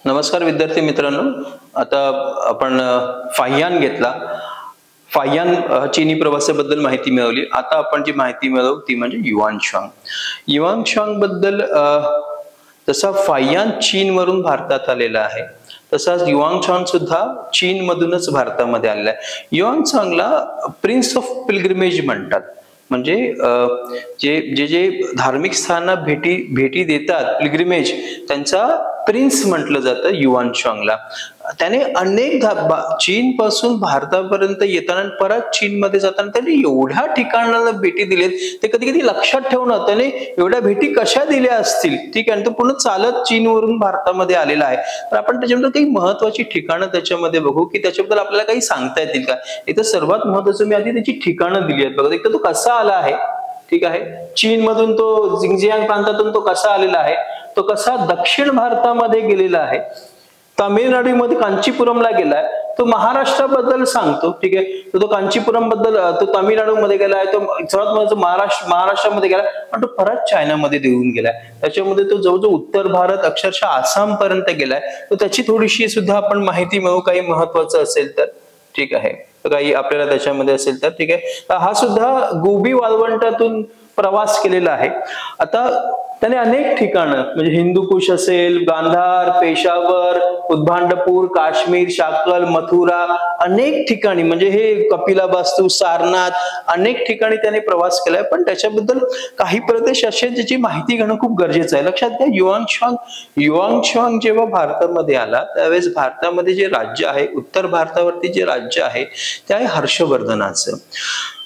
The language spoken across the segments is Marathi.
नमस्कार विद्यार्थी मित्रांनो, आता आपण फाह्यान घेतला. फाह्यान चीनी प्रवासाबद्दल माहिती मिळवली. आता आपण जी माहिती मिळवू ती म्हणजे युआन शांग. युआन शांग बद्दल जसा फाह्यान चीन वरून भारतात आलेला आहे, तसाच युआन शांग सुद्धा चीन मधूनच भारतामध्ये आलेला आहे. Yuan Shangla prince of pilgrimage म्हणतात. म्हणजे जे जे जे धार्मिक स्थानांना भेटी देतात, पिलग्रिमेज, त्यांचा प्रिन्स म्हटलं जातं युआन शांगला. त्याने अनेक चीन पासून भारतापर्यंत येताना परत चीन मध्ये जाताना त्याने एवढ्या ठिकाणाला भेटी दिलेत, ते कधी कधी लक्षात ठेवणं त्याने एवढ्या भेटी कशा दिल्या असतील. ठीक आहे, तो पूर्ण चालत चीनवरून भारतामध्ये आलेला आहे. तर आपण त्याच्यामध्ये काही महत्वाची ठिकाणं त्याच्यामध्ये बघू की त्याच्याबद्दल आपल्याला काही सांगता येतील का. इथं सर्वात महत्वाचं मी आधी त्याची ठिकाणं दिली आहेत बघा. एक तर तो कसा आला आहे, ठीक आहे, चीन मधून तो झिंजियांग प्रांतातून तो कसा आलेला आहे, तो कसा दक्षिण भारतामध्ये गेलेला आहे, तामिळनाडूमध्ये कांचीपुरमला गेलाय, तो महाराष्ट्राबद्दल सांगतो. ठीक आहे, तो कांचीपुरम बद्दल, तो तामिळनाडूमध्ये गेलाय, तो सर्वात महत्त्वाचं महाराष्ट्रामध्ये गेलाय, पण तो परत चायनामध्ये देऊन गेलाय. त्याच्यामध्ये तो जवळजवळ उत्तर भारत अक्षरशः आसाम पर्यंत गेलाय. तर त्याची थोडीशी सुद्धा आपण माहिती मिळवू, काही महत्वाचं असेल तर. ठीक आहे, काही आपल्याला त्याच्यामध्ये असेल तर. ठीक आहे, हा सुद्धा गोबी वाळवंटातून प्रवास केलेला आहे. आता त्याने अनेक ठिकाणं म्हणजे हिंदूकुश असेल, गांधार, पेशावर, उदभांडपूर, काश्मीर, शाकल, मथुरा, अनेक ठिकाणी म्हणजे हे कपिलाबास्तू, सारनाथ, अनेक ठिकाणी त्याने प्रवास केलाय. पण त्याच्याबद्दल काही प्रदेश असे ज्याची माहिती घेणं खूप गरजेचं आहे. लक्षात घ्या, युआन शांग जेव्हा भारतामध्ये आला त्यावेळेस भारतामध्ये जे राज्य आहे, उत्तर भारतावरती जे राज्य आहे ते आहे हर्षवर्धनाचं.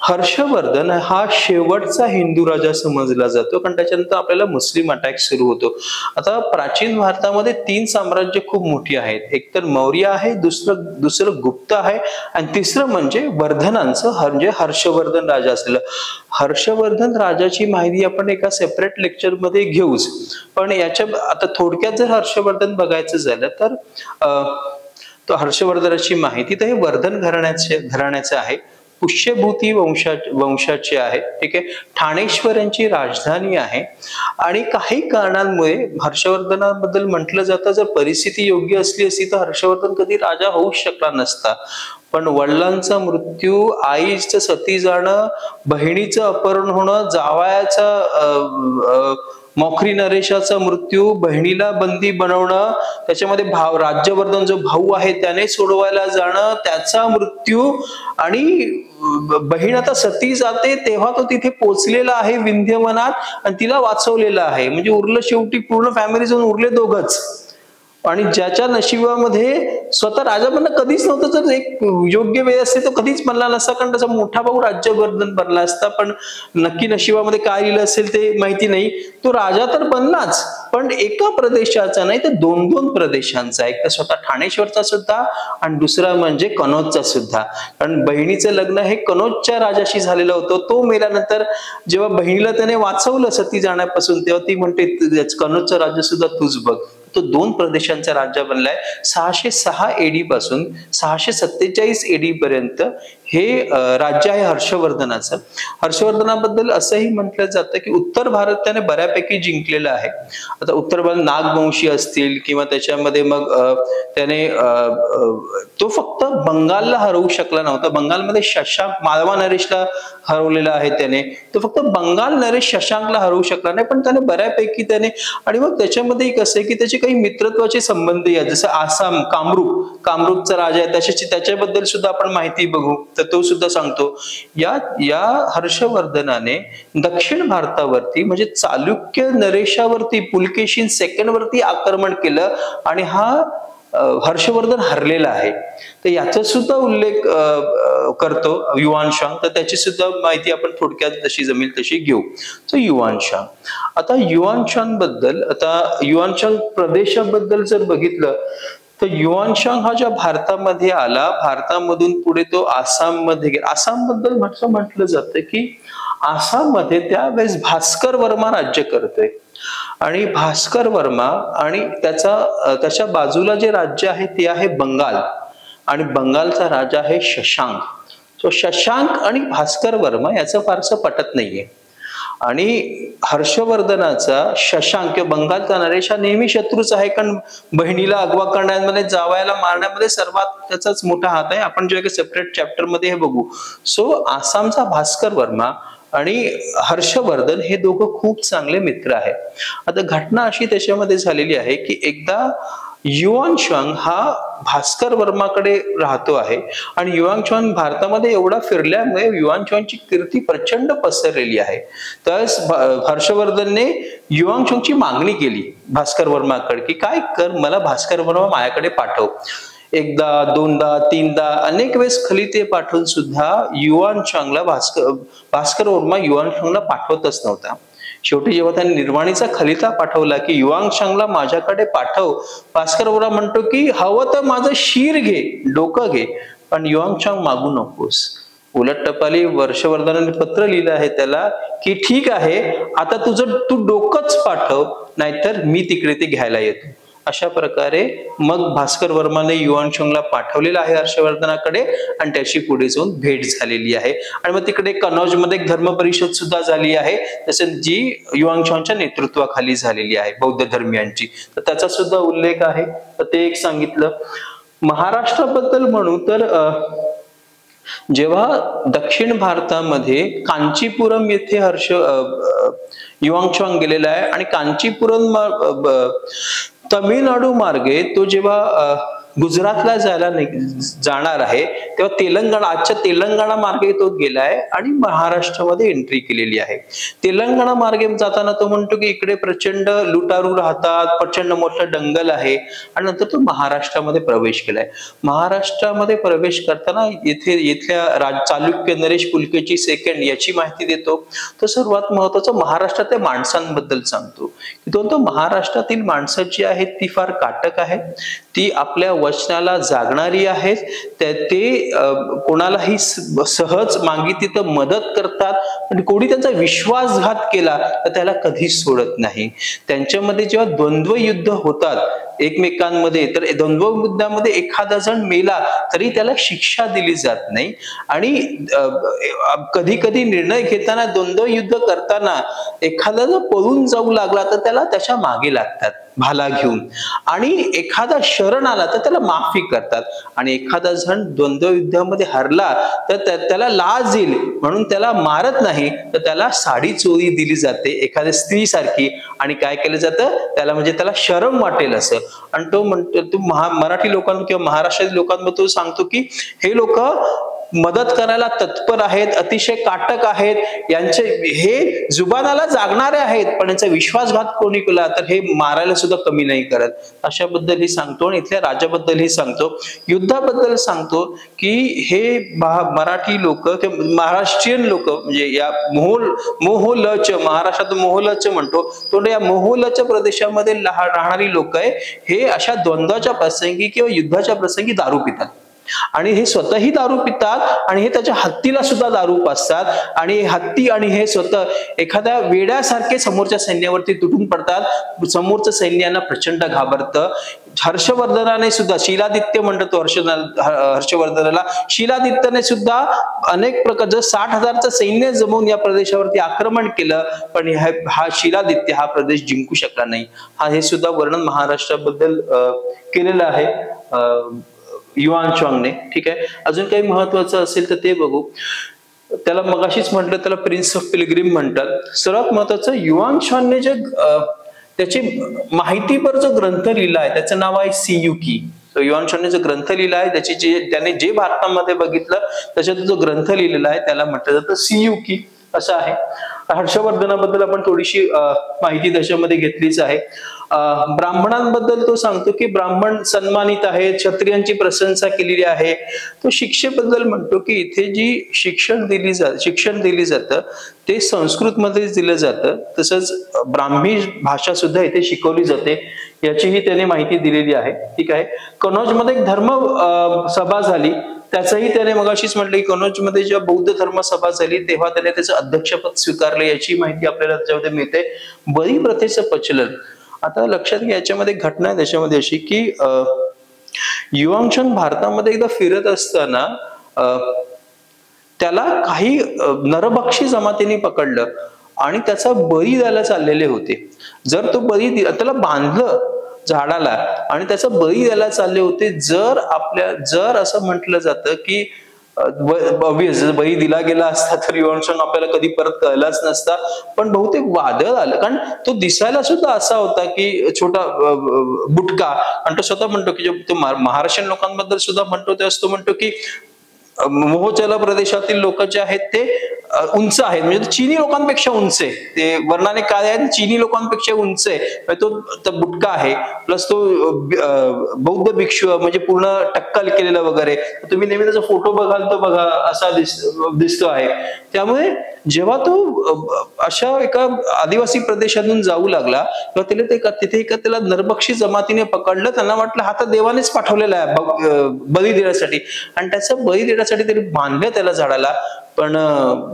हर्षवर्धन हा शेवटचा हिंदू राजा समजला जातो, कारण त्याच्यानंतर आपल्याला मुस्लिम अटॅक सुरू होतो. आता प्राचीन भारतामध्ये 3 साम्राज्य खूप मोठी आहेत. एक तर मौर्य आहे, दुसरं गुप्त आहे, आणि तिसरं म्हणजे वर्धनांचं, म्हणजे हर्षवर्धन राजा असलेलं. हर्षवर्धन राजाची माहिती आपण एका सेपरेट लेक्चर मध्ये घेऊच, पण याच्या आता थोडक्यात जर हर्षवर्धन बघायचं झालं तर तो हर्षवर्धनाची माहिती तर हे वर्धन घराण्याचे आहे, पुष्यभूती वंशाचे आहे. ठीक आहे, ठाणेश्वर यांची राजधानी आहे. आणि काही कारणांमुळे हर्षवर्धनाबद्दल म्हटलं जातं, जर परिस्थिती योग्य असली असती तर हर्षवर्धन कधी राजा होऊ शकला नसता. पण वडिलांचा मृत्यू, आईचं सती जाणं, बहिणीचं अपहरण होणं, जावयाचा मौखरी नरेशाचा मृत्यू, बहिणीला बंदी बनवणं, त्याच्यामध्ये राज्यवर्धन जो भाऊ आहे त्याने सोडवायला जाणं, त्याचा मृत्यू, आणि बहीण आता सती जाते तेव्हा तो तिथे पोचलेला आहे विंध्यवनात आणि तिला वाचवलेला आहे. म्हणजे उरलं शेवटी पूर्ण फॅमिली जाऊन उरले दोघच. आणि ज्याच्या नशिबामध्ये स्वतः राजा बनणं कधीच नव्हतं, जर एक योग्य वेळ असते तो कधीच बनला नसता, कारण त्याचा मोठा भाऊ राज्यवर्धन बनला असता. पण नक्की नशिबामध्ये काय लिहिलं असेल ते माहिती नाही. तो राजा तर बनलाच, पण एका प्रदेशाचा नाही तर 2-2 प्रदेशांचा. एक तर स्वतः ठाणेश्वरचा सुद्धा आणि दुसरा म्हणजे कनौजचा सुद्धा. कारण बहिणीचं लग्न हे कनौजच्या राजाशी झालेलं होतं. तो मेल्यानंतर जेव्हा बहिणीला त्याने वाचवलं सती जाण्यापासून, तेव्हा ती म्हणते कनौजचं राज्य सुद्धा तूच बघ. तो 2 प्रदेशांचा राज्य बनलाय. 606 एडी पासून 647 एडी पर्यंत हे राज्य आहे हर्षवर्धनाचं. हर्षवर्धनाबद्दल असंही म्हटलं जातं की उत्तर भारत त्याने बऱ्यापैकी जिंकलेला आहे. आता उत्तर भारत नागवंशी असतील किंवा त्याच्यामध्ये मग त्याने तो फक्त बंगालला हरवू शकला नव्हता. बंगालमध्ये शशांक, माळवा नरेशला हरवलेला आहे त्याने. तो फक्त बंगाल नरेश शशांकला हरवू शकला नाही, पण त्याने बऱ्यापैकी त्याने. आणि मग त्याच्यामध्ये एक असं आहे की त्याचे काही मित्रत्वाचे संबंध आहेत, जसं आसाम, कामरूपचा राजा आहे, त्याच्याबद्दल सुद्धा आपण माहिती बघू. तर तो सुद्धा सांगतो. या हर्षवर्धनाने दक्षिण भारतावरती म्हणजे चालुक्य नरेशावरती, पुलकेशीन सेकंड वरती आक्रमण केलं आणि हा हर्षवर्धन हरलेला आहे. तर याचा सुद्धा उल्लेख करतो युआन शांग. तर त्याची सुद्धा माहिती आपण थोडक्यात जशी जमेल तशी घेऊ. तर युआन शांग, आता युआन शांग बद्दल, आता युआन शांग प्रदेशाबद्दल जर बघितलं तर युआन शांग हा ज्या भारतामध्ये आला, भारतामधून पुढे तो आसाम मध्ये गेला. आसाम बद्दल म्हटलं जातं की आसाम मध्ये त्यावेळेस भास्कर वर्मा राज्य करतोय. आणि भास्कर वर्मा आणि त्याच्या बाजूला जे राज्य आहे ते आहे बंगाल, आणि बंगालचा राजा आहे शशांक. शशांक आणि भास्कर वर्मा याचं फारसं पटत नाहीये. आणि हर्षवर्धनाचा शशांक किंवा बंगालचा नरेश हा नेहमी शत्रूच आहे, कारण बहिणीला अगवा करण्यामध्ये, जावयाला मारण्यामध्ये सर्वात त्याचाच मोठा हात आहे. आपण जेव्हा सेपरेट चॅप्टर मध्ये हे बघू. सो आसामचा भास्कर वर्मा आणि हर्षवर्धन हे दोघं खूप चांगले मित्र आहेत. आता घटना अशी त्याच्यामध्ये झालेली आहे की एकदा युआनशांग हा भास्कर वर्माकडे राहतो आहे आणि युआनशांग भारतामध्ये एवढा फिरल्यामुळे युआनशांगची कीर्ती प्रचंड पसरलेली आहे. तर हर्षवर्धनने युआनशांगची मागणी केली भास्कर वर्माकडे की काय कर, मला भास्कर वर्मा माझ्याकडे पाठव. एकदा, दोनदा, तीनदा, अनेक वेळेस खलिते पाठवून सुद्धा युआनशांगला भास्कर वर्मा युआनशांगला पाठवतच नव्हता. शेवटी जेव्हा त्यांनी निर्वाणीचा खलिता पाठवला की युआनशांगला माझ्याकडे पाठव, भास्कर वर्मा म्हणतो की हवं तर माझं शिर घे, डोकं घे, पण युआनशांग मागू नकोस. उलट टपाली हर्षवर्धनाने पत्र लिहिलं आहे त्याला की ठीक आहे, आता तू डोकंच पाठव, नाहीतर मी तिकडे ते घ्यायला येतो. अशा प्रकारे मग भास्कर वर्माने युआनशांगला पाठवलेलं आहे हर्षवर्धनाकडे आणि त्याची पुढे जाऊन भेट झालेली आहे. आणि मग तिकडे कनौज मध्ये एक धर्म परिषद सुद्धा झाली आहे, तसेच जी युआनशांगच्या नेतृत्वाखाली झालेली आहे बौद्ध धर्मियांची, तर त्याचा सुद्धा उल्लेख आहे. तर ते एक सांगितलं. महाराष्ट्राबद्दल म्हणू तर जेव्हा दक्षिण भारतामध्ये कांचीपुरम येथे युआनशांग गेलेला आहे आणि कांचीपुरम तामिळनाडू मार्गे तो जेव्हा गुजरातला जाणार आहे तेव्हा तेलंगणा, आजच्या तेलंगणा मार्गे तो गेलाय आणि महाराष्ट्रामध्ये एंट्री केलेली आहे. तेलंगणा मार्गे जाताना तो म्हणतो की इकडे प्रचंड लुटारू राहतात, प्रचंड मोठं दंगल आहे, आणि नंतर तो महाराष्ट्रामध्ये प्रवेश केलाय. महाराष्ट्रामध्ये प्रवेश करताना इथल्या चालुक्य नरेश पुलकेची सेकंड याची माहिती देतो. तो सर्वात महत्वाचं महाराष्ट्रातल्या माणसांबद्दल सांगतो की तो महाराष्ट्रातील माणसं जी आहेत ती फार काटक आहेत, ती आपल्या वचनाला जागणारी आहेत, ते कोणालाही सहज मागितली तर मदत करतात, पण कोणी त्यांचा विश्वासघात केला तर त्याला कधीच सोडत नाही. त्यांच्यामध्ये जेव्हा द्वंद्व युद्ध होतात एकमेकांमध्ये, तर द्वंद्व युद्धामध्ये एखादा जण मेला तरी त्याला शिक्षा दिली जात नाही. आणि कधी कधी निर्णय घेताना, द्वंद्व युद्ध करताना एखादा जर पळून जाऊ लागला तर त्याला त्याच्या मागे लागतात भाला घेऊन, आणि एखादा शरण आला तर त्याला माफी करतात. आणि एखादा जण द्वंद्व युद्धामध्ये हरला तर त्याला लाज येईल म्हणून त्याला मारत नाही, तर त्याला साडी चोरी दिली जाते एखाद्या स्त्री सारखी, आणि काय केलं जातं त्याला, म्हणजे त्याला शरम वाटेल असं. आणि तो म्हणतो, तो मराठी लोकांना किंवा महाराष्ट्रातील लोकांबद्दल तो सांगतो की हे लोक मदत करायला तत्पर आहेत, अतिशय काटक आहेत, यांचे हे जुबानाला जागणारे आहेत, पण यांचा विश्वासघात कोणी केला तर हे मारायला सुद्धा कमी नाही करत. अशाबद्दलही सांगतो. आणि इथल्या राजाबद्दलही सांगतो, युद्धाबद्दल सांगतो की हे मराठी लोक, महाराष्ट्रीयन लोक, म्हणजे या मोहोलच, महाराष्ट्रात मोहोलच म्हणतो तो, या मोहोलच्या प्रदेशामध्ये राहणारी लोक आहे, हे अशा द्वंद्वाच्या प्रसंगी किंवा युद्धाच्या प्रसंगी दारू पितात, आणि हे स्वतःही दारू पितात आणि हे त्याच्या हत्तीला सुद्धा दारू पाजतात, आणि हत्ती आणि हे स्वतः एखाद्या वेड्यासारखे समोरच्या सैन्यावरती तुटून पडतात. समोरचं सैन्यांना प्रचंड घाबरतं. हर्षवर्धनाने सुद्धा, शिलादित्य म्हणतो हर्षवर्धनाला, शिलादित्यने सुद्धा अनेक प्रकार 60,000चं सैन्य जमवून या प्रदेशावरती आक्रमण केलं, पण हा शिलादित्य हा प्रदेश जिंकू शकला नाही. हे सुद्धा वर्णन महाराष्ट्राबद्दल केलेलं आहे युआनशांगने. ठीक आहे. अजून काही महत्वाचं असेल तर ते बघू. त्याला मगाशीच म्हटलं, त्याला प्रिन्स ऑफ पिलग्रिम म्हणतात. सर्वात महत्वाचं, युआनशांगने जे त्याची माहितीपर जो ग्रंथ लिहिला आहे त्याचं नाव आहे सियुकी. युआनशांगने जो ग्रंथ लिहिला आहे, त्याने जे भारतामध्ये बघितलं त्याच्यात जो ग्रंथ लिहिलेला आहे त्याला म्हटलं जातं सियुकी असं आहे. हर्षवर्धनाबद्दल आपण थोडीशी माहिती त्याच्यामध्ये घेतलीच आहे. ब्राह्मणांबद्दल तो सांगतो की ब्राह्मण सन्मानित आहेत, क्षत्रियांची प्रशंसा केलेली आहे. तो शिक्षेबद्दल म्हणतो की इथे जी शिक्षण दिली जातं ते संस्कृत मध्ये दिलं जातं, तसंच ब्राह्मी भाषा सुद्धा इथे शिकवली जाते, याचीही त्याने माहिती दिलेली आहे. ठीक आहे. कनौज मध्ये एक धर्म सभा झाली, त्याचंही त्याने मगाशीच म्हटलं की कनौज मध्ये जेव्हा बौद्ध धर्म सभा झाली तेव्हा त्याने त्याचं अध्यक्षपद स्वीकारलं, याची माहिती आपल्याला त्याच्यामध्ये मिळते. बळी प्रथेचं प्रचलन. आता लक्षात घ्या, याच्यामध्ये घटना आहे त्याच्यामध्ये अशी की युआनशांग भारतामध्ये एकदा फिरत असताना त्याला काही नरभक्षी जमातीने पकडलं आणि त्याचा बळी द्यायला चाललेले होते. जर तो बळी त्याला बांधलं झाडाला आणि त्याचा बळी द्यायला चालले होते, जर असं म्हटलं जातं की बळी दिला गेला असता तर युवांशंग आपल्याला कधी परत कळलाच नसता, पण बहुतेक वादळ आलं. कारण तो दिसायला सुद्धा असा होता की छोटा बुटका, आणि तो स्वतः म्हणतो की तो महाराष्ट्रीयन लोकांबद्दल सुद्धा म्हणतो, तेव्हा तो म्हणतो की मोहोचला प्रदेशातील लोक जे आहेत ते उंच आहेत, म्हणजे चीनी लोकांपेक्षा उंच आहे, ते वर्णाने काळे आहेत, चीनी लोकांपेक्षा उंच आहे. तो बुटका आहे, प्लस तो बौद्ध भिक्षू म्हणजे पूर्ण टक्कल केलेला वगैरे, तुम्ही नेहमी त्याचा फोटो बघाल तर बघा असा दिसतो आहे. त्यामुळे जेव्हा तो अशा एका आदिवासी प्रदेशातून जाऊ लागला तेव्हा तिथे त्याला नरभक्षी जमातीने पकडलं. त्यांना वाटलं हा तर देवानेच पाठवलेला आहे बळी देण्यासाठी, आणि त्याचा बळी देण्यासाठी तरी बांधलं त्याला झाडाला. पण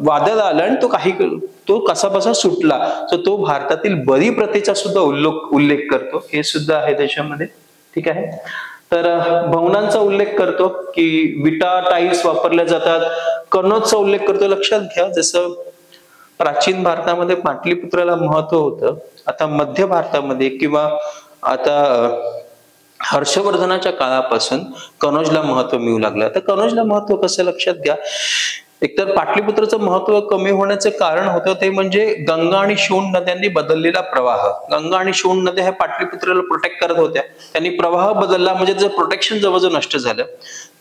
वादळ आलं आणि तो कसाबसा सुटला. तर तो भारतातील बळी प्रथेचा सुद्धा उल्लेख करतो, हे सुद्धा आहे त्याच्यामध्ये. ठीक आहे. तर भवनांचा उल्लेख करतो की विटा टाईल्स वापरल्या जातात. कनोजचा उल्लेख करतो. लक्षात घ्या, जसं प्राचीन भारतामध्ये पाटलीपुत्राला महत्व होतं, आता मध्य भारतामध्ये किंवा आता हर्षवर्धनाच्या काळापासून कनोजला महत्व मिळू लागलं. तर कनोजला महत्व कसं लक्षात घ्या, एकतर पाटलीपुत्राचं महत्व कमी होण्याचं कारण होतं ते म्हणजे गंगा आणि शोण नद्यांनी बदललेला प्रवाह. गंगा आणि शोण नद्या ह्या पाटलीपुत्राला प्रोटेक्ट करत होत्या, त्यांनी प्रवाह बदलला म्हणजे जर प्रोटेक्शन जवळजवळ नष्ट झालं.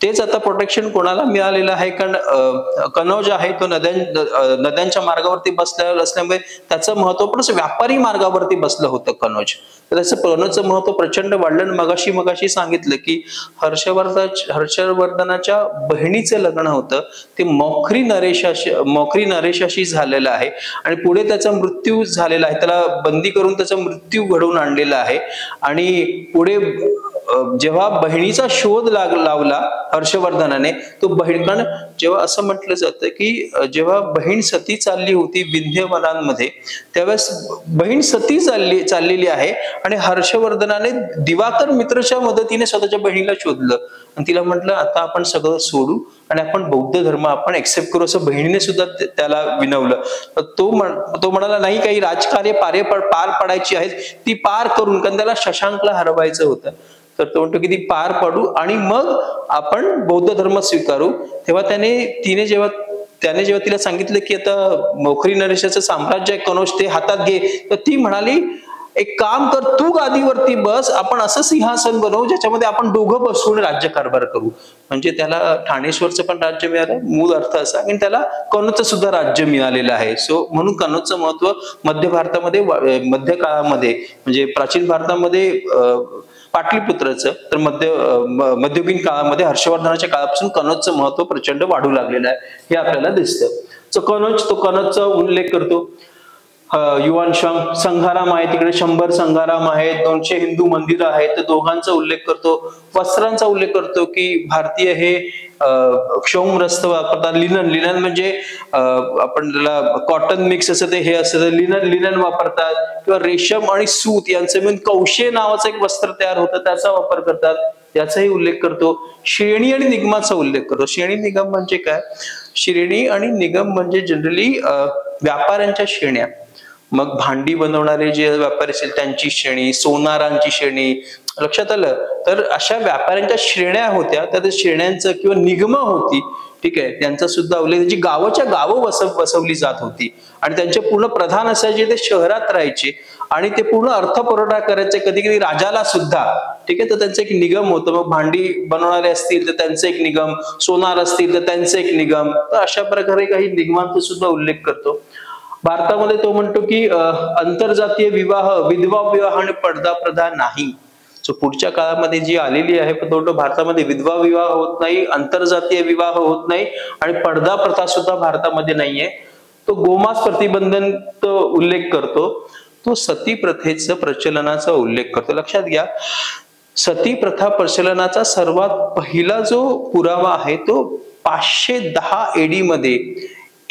तेच आता प्रोटेक्शन कोणाला मिळालेलं आहे, कारण कनौज आहे तो नद्यांच्या मार्गावरती असल्यामुळे त्याचं महत्व पण व्यापारी मार्गावरती बसलं होतं कनौज. तर त्याचं कनौजचं महत्व प्रचंड वाढलं. मगाशी सांगितलं की हर्षवर्धनाच्या बहिणीचं लग्न होतं ते मौखरी नरेशाशी झालेलं आहे, आणि पुढे त्याचा मृत्यू झालेला आहे, त्याला बंदी करून त्याचा मृत्यू घडवून आणलेला आहे. आणि पुढे जेव्हा बहिणीचा शोध लावला हर्षवर्धनाने, तो कारण जेव्हा असं म्हटलं जातं की जेव्हा बहीण सती चालली होती विंध्यवनांमध्ये, त्यावेळेस बहीण सती चाललेली आहे आणि हर्षवर्धनाने दिवाकर मित्रच्या मदतीने स्वतःच्या बहिणीला शोधलं आणि तिला म्हटलं आता आपण सगळं सोडू आणि आपण बौद्ध धर्म आपण एक्सेप्ट करू, असं बहिणीने सुद्धा त्याला विनवलं. तो म्हणाला नाही, काही राजकार्य पार पाडायची आहेत ती पार करून, कारण त्याला शशांकला हरवायचं होतं. तर तो म्हणतो की ती पार पाडू आणि मग आपण बौद्ध धर्म स्वीकारू. तेव्हा त्याने जेव्हा तिला सांगितलं की आता मौखरी नरेशाचं साम्राज्य आहे कनौज ते हातात घे, तर ती म्हणाली एक काम कर, तू गादीवरती बस, आपण असं सिंहासन बनवू ज्याच्यामध्ये आपण दोघं बसून राज्यकारभार करू. म्हणजे त्याला ठाणेश्वरचं पण राज्य मिळालं, मूळ अर्थ असा, आणि त्याला कनौजचं सुद्धा राज्य मिळालेलं आहे. सो म्हणून कनौजचं महत्व मध्य भारतामध्ये मध्य काळामध्ये म्हणजे प्राचीन भारतामध्ये पाटलीपुत्राचं, तर मध्ययुगीन काळामध्ये हर्षवर्धनाच्या काळापासून कनौजचं महत्व प्रचंड वाढू लागलेलं आहे, हे आपल्याला दिसतं. तो कनौजचा उल्लेख करतो. युवानशंग संघाराम आहे, तिकडे 100 संघाराम आहेत, 200 हिंदू मंदिरं आहेत, तर दोघांचा उल्लेख करतो. वस्त्रांचा उल्लेख करतो की भारतीय हे क्षौम वस्त्र वापरतात. लिनन म्हणजे आपण त्याला कॉटन मिक्स असं ते हे असतं, लिनन वापरतात, किंवा रेशम आणि सूत यांचे मिळून कौशे नावाचं एक वस्त्र तयार होतं त्याचा वापर करतात, याचाही उल्लेख करतो. श्रेणी आणि निगमाचा उल्लेख करतो. श्रेणी निगम म्हणजे काय? श्रेणी आणि निगम म्हणजे जनरली व्यापाऱ्यांच्या श्रेण्या. मग भांडी बनवणारे जे व्यापारी असेल त्यांची श्रेणी, सोनारांची श्रेणी, लक्षात आलं. तर अशा व्यापाऱ्यांच्या श्रेण्या होत्या, त्या श्रेण्यांचं किंवा निगम होती, ठीक आहे, त्यांचा सुद्धा उल्लेख. त्यांची गावच्या गावं वसवली जात होती आणि त्यांचे पूर्ण प्रधान असायचे ते शहरात राहायचे आणि ते पूर्ण अर्थपुरवठा करायचे कधी कधी राजाला सुद्धा, ठीक आहे. तर त्यांचं एक निगम होतं. मग भांडी बनवणारे असतील तर त्यांचं एक निगम, सोनार असतील तर त्यांचं एक निगम. तर अशा प्रकारे काही निगमांचा सुद्धा उल्लेख करतो. भारतामध्ये तो म्हणतो की आंतरजातीय विवाह, विधवा विवाह आणि पडदा प्रथा नाही. सो पुढच्या काळामध्ये जी आलेली आहे तो भारतामध्ये विधवा विवाह होत नाही, आंतरजातीय विवाह होत नाही आणि पडदा प्रथा सुद्धा भारतामध्ये नाहीये. तो गोमांस प्रतिबंधन तो उल्लेख करतो. तो सती प्रथेचं प्रचलनाचा उल्लेख करतो. लक्षात घ्या, सती प्रथा प्रचलनाचा सर्वात पहिला जो पुरावा आहे तो 510 AD मध्ये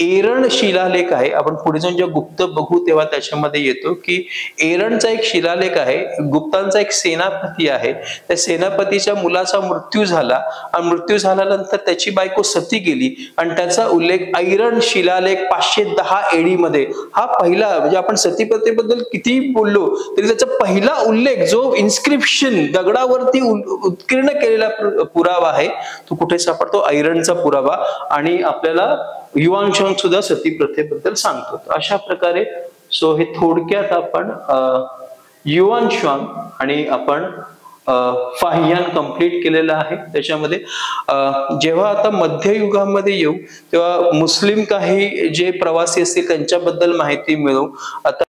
एरण शिलालेख आहे, आपण पुढे जाऊन जेव्हा गुप्त बघू तेव्हा त्याच्यामध्ये येतो की एरणचा एक शिलालेख आहे, गुप्तांचा एक सेनापती आहे, त्या सेनापतीच्या मुलाचा मृत्यू झाला आणि मृत्यू झाल्यानंतर त्याची बायको सती गेली आणि त्याचा उल्लेख ऐरण शिलालेख 510 AD मध्ये, हा पहिला, म्हणजे आपण सतीप्रथेबद्दल किती बोललो तरी त्याचा पहिला उल्लेख जो इन्स्क्रिप्शन दगडावरती उत्कीर्ण केलेला पुरावा आहे तो कुठे सापडतो, ऐरणचा पुरावा. आणि आपल्याला युवांशांग सुद्धा सती प्रथेबद्दल सांगतो. अशा प्रकारे सो हे थोडक्यात आपण युवांशांग आणि आपण फाहियान कंप्लीट केलेला आहे. त्याच्यामध्ये जेव्हा आता मध्ययुगामध्ये येऊ तेव्हा मुस्लिम काही जे प्रवासी असतील त्यांच्याबद्दल माहिती मिळवू. आता